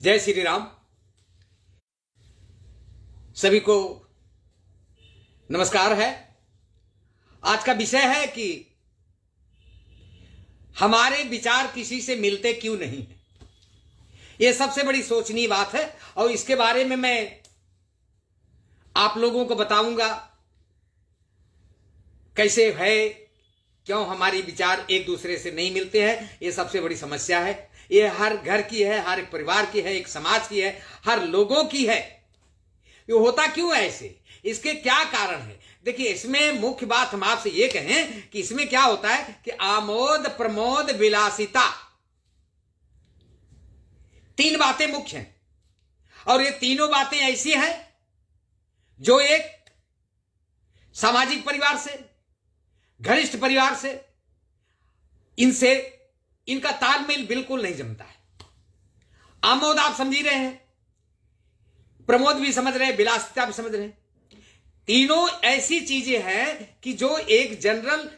जय श्री राम। सभी को नमस्कार है। आज का विषय है कि हमारे विचार किसी से मिलते क्यों नहीं है। यह सबसे बड़ी सोचनीय बात है और इसके बारे में मैं आप लोगों को बताऊंगा कैसे है, क्यों हमारे विचार एक दूसरे से नहीं मिलते हैं। यह सबसे बड़ी समस्या है। ये हर घर की है, हर एक परिवार की है, एक समाज की है, हर लोगों की है। ये होता क्यों है ऐसे, इसके क्या कारण है? देखिए, इसमें मुख्य बात हम आपसे ये कहें कि इसमें क्या होता है कि आमोद प्रमोद विलासिता, तीन बातें मुख्य हैं और ये तीनों बातें ऐसी हैं जो एक सामाजिक परिवार से, घनिष्ठ परिवार से, इनका तालमेल बिल्कुल नहीं जमता है। आमोद आप समझ ही रहे हैं, प्रमोद भी समझ रहे हैं, विलासिता भी समझ रहे हैं। तीनों ऐसी चीजें हैं कि जो एक जनरल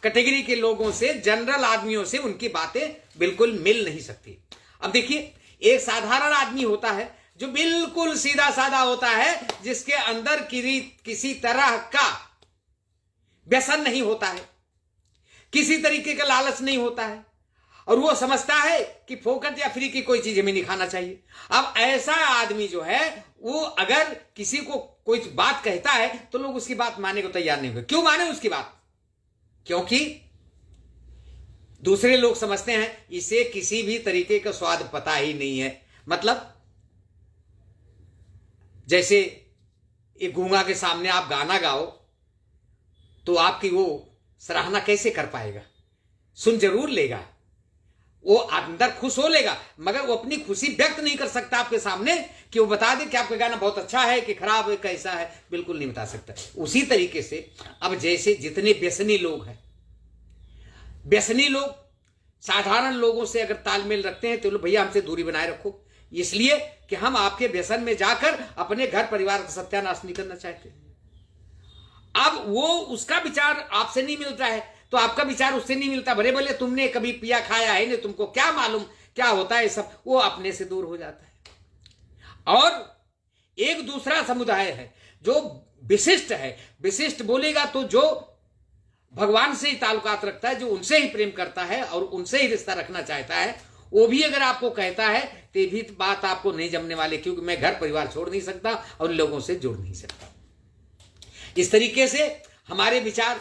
कैटेगरी के लोगों से, जनरल आदमियों से उनकी बातें बिल्कुल मिल नहीं सकती। अब देखिए, एक साधारण आदमी होता है जो बिल्कुल सीधा साधा होता है, जिसके अंदर किसी तरह का व्यसन नहीं होता है, किसी तरीके का लालच नहीं होता है और वो समझता है कि फोकट या फ्री की कोई चीज हमें नहीं खाना चाहिए। अब ऐसा आदमी जो है वो अगर किसी को कोई बात कहता है तो लोग उसकी बात मानने को तैयार नहीं होंगे। क्यों माने उसकी बात? क्योंकि दूसरे लोग समझते हैं इसे किसी भी तरीके का स्वाद पता ही नहीं है। मतलब जैसे एक गूंगा के सामने आप गाना गाओ तो आपकी वो सराहना कैसे कर पाएगा? सुन जरूर लेगा, वो अंदर खुश हो लेगा, मगर वो अपनी खुशी व्यक्त नहीं कर सकता आपके सामने कि वो बता दे कि आपका गाना बहुत अच्छा है कि खराब है, कैसा है, बिल्कुल नहीं बता सकता। उसी तरीके से अब जैसे जितने व्यसनी लोग हैं, व्यसनी लोग साधारण लोगों से अगर तालमेल रखते हैं तो लो भैया हमसे दूरी बनाए रखो, इसलिए कि हम आपके व्यसन में जाकर अपने घर परिवार का सत्यानाश नहीं करना चाहते। अब वो उसका विचार आपसे नहीं मिलता है तो आपका विचार उससे नहीं मिलता। भले भले तुमने कभी पिया खाया है नहीं, तुमको क्या मालूम क्या होता है सब, वो अपने से दूर हो जाता है। और एक दूसरा समुदाय है जो विशिष्ट है। विशिष्ट बोलेगा तो जो भगवान से ही ताल्लुकात रखता है, जो उनसे ही प्रेम करता है और उनसे ही रिश्ता रखना चाहता है, वो भी अगर आपको कहता है तो ये भी बात आपको नहीं जमने वाली, क्योंकि मैं घर परिवार छोड़ नहीं सकता और लोगों से जुड़ नहीं सकता। इस तरीके से हमारे विचार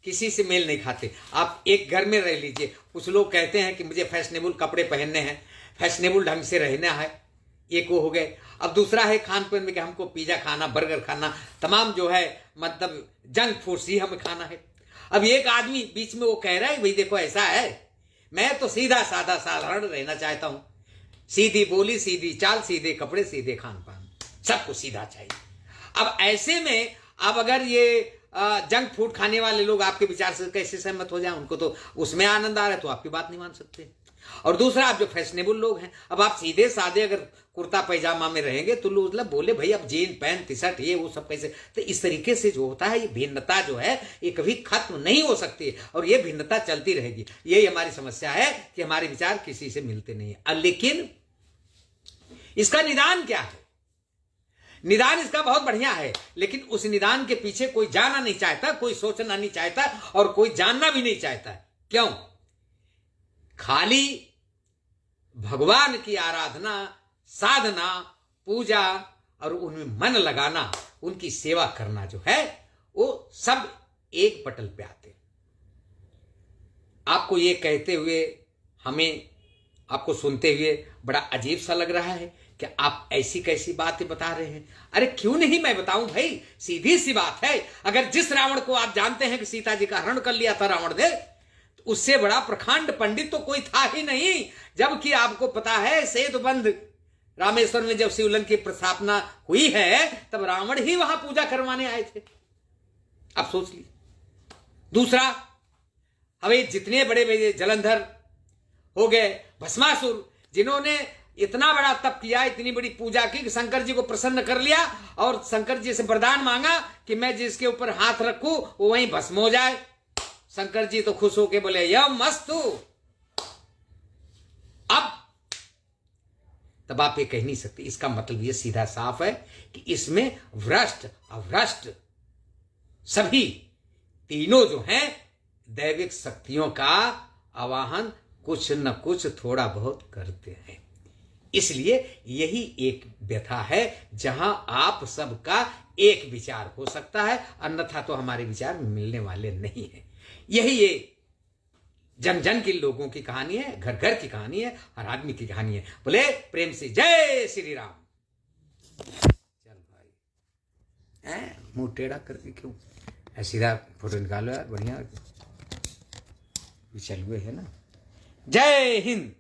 किसी से मेल नहीं खाते। आप एक घर में रह लीजिए, कुछ लोग कहते हैं कि मुझे फैशनेबल कपड़े पहनने हैं, फैशनेबल ढंग से रहना है, एक वो हो गए। अब दूसरा है खान पान में कि हमको पिज्जा खाना, बर्गर खाना, तमाम जो है मतलब जंक फूड्स ही हमें खाना है। अब एक आदमी बीच में वो कह रहा है भाई देखो ऐसा है, मैं तो सीधा साधा साधारण रहना चाहता हूं, सीधी बोली, सीधी चाल, सीधे कपड़े, सीधे खान पान, सबको सीधा चाहिए। अब ऐसे में अब अगर ये जंक फूड खाने वाले लोग आपके विचार से कैसे सहमत हो जाएं? उनको तो उसमें आनंद आ रहा है तो आपकी बात नहीं मान सकते। और दूसरा, आप जो फैशनेबल लोग हैं, अब आप सीधे साधे अगर कुर्ता पैजामा में रहेंगे तो लोग मतलब बोले भाई अब जीन पैंट टी शर्ट ये वो सब कैसे? तो इस तरीके से जो होता है, ये भिन्नता जो है ये कभी खत्म नहीं हो सकती और ये भिन्नता चलती रहेगी। यही हमारी समस्या है कि हमारे विचार किसी से मिलते नहीं है। लेकिन इसका निदान क्या है? निदान इसका बहुत बढ़िया है, लेकिन उस निदान के पीछे कोई जाना नहीं चाहता, कोई सोचना नहीं चाहता और कोई जानना भी नहीं चाहता। क्यों? खाली भगवान की आराधना, साधना, पूजा और उनमें मन लगाना, उनकी सेवा करना जो है वो सब एक पटल पे आते। आपको ये कहते हुए, हमें आपको सुनते हुए बड़ा अजीब सा लग रहा है कि आप ऐसी कैसी बातें बता रहे हैं। अरे क्यों नहीं मैं बताऊं भाई, सीधी सी बात है। अगर जिस रावण को आप जानते हैं कि सीता जी का हरण कर लिया था रावण ने, तो उससे बड़ा प्रखंड पंडित तो कोई था ही नहीं। जबकि आपको पता है सेतुबंध रामेश्वर में जब शिवलिंग की प्रस्थापना हुई है तब रावण ही वहां पूजा करवाने आए थे। आप सोच लीजिए। दूसरा, हमें जितने बड़े बड़े जलंधर हो गए, भस्मासुर, जिन्होंने इतना बड़ा तप किया, इतनी बड़ी पूजा की कि शंकर जी को प्रसन्न कर लिया और शंकर जी से वरदान मांगा कि मैं जिसके ऊपर हाथ रखूं वो वहीं भस्म हो जाए। शंकर जी तो खुश होके बोले यम मस्तु। अब तब आप ये कह नहीं सकते। इसका मतलब ये सीधा साफ है कि इसमें भ्रष्ट अभ्रष्ट सभी तीनों जो हैं दैविक शक्तियों का आवाहन कुछ न कुछ थोड़ा बहुत करते हैं। इसलिए यही एक व्यथा है जहां आप सबका एक विचार हो सकता है, अन्यथा तो हमारे विचार मिलने वाले नहीं है। यही ये जन जन के लोगों की कहानी है, घर घर की कहानी है, हर आदमी की कहानी है। बोले प्रेम से जय श्री राम। चल भाई मुंह टेढ़ा करके क्यों, सीधा फोटो निकालो यार, बढ़िया चल हुए है ना। जय हिंद।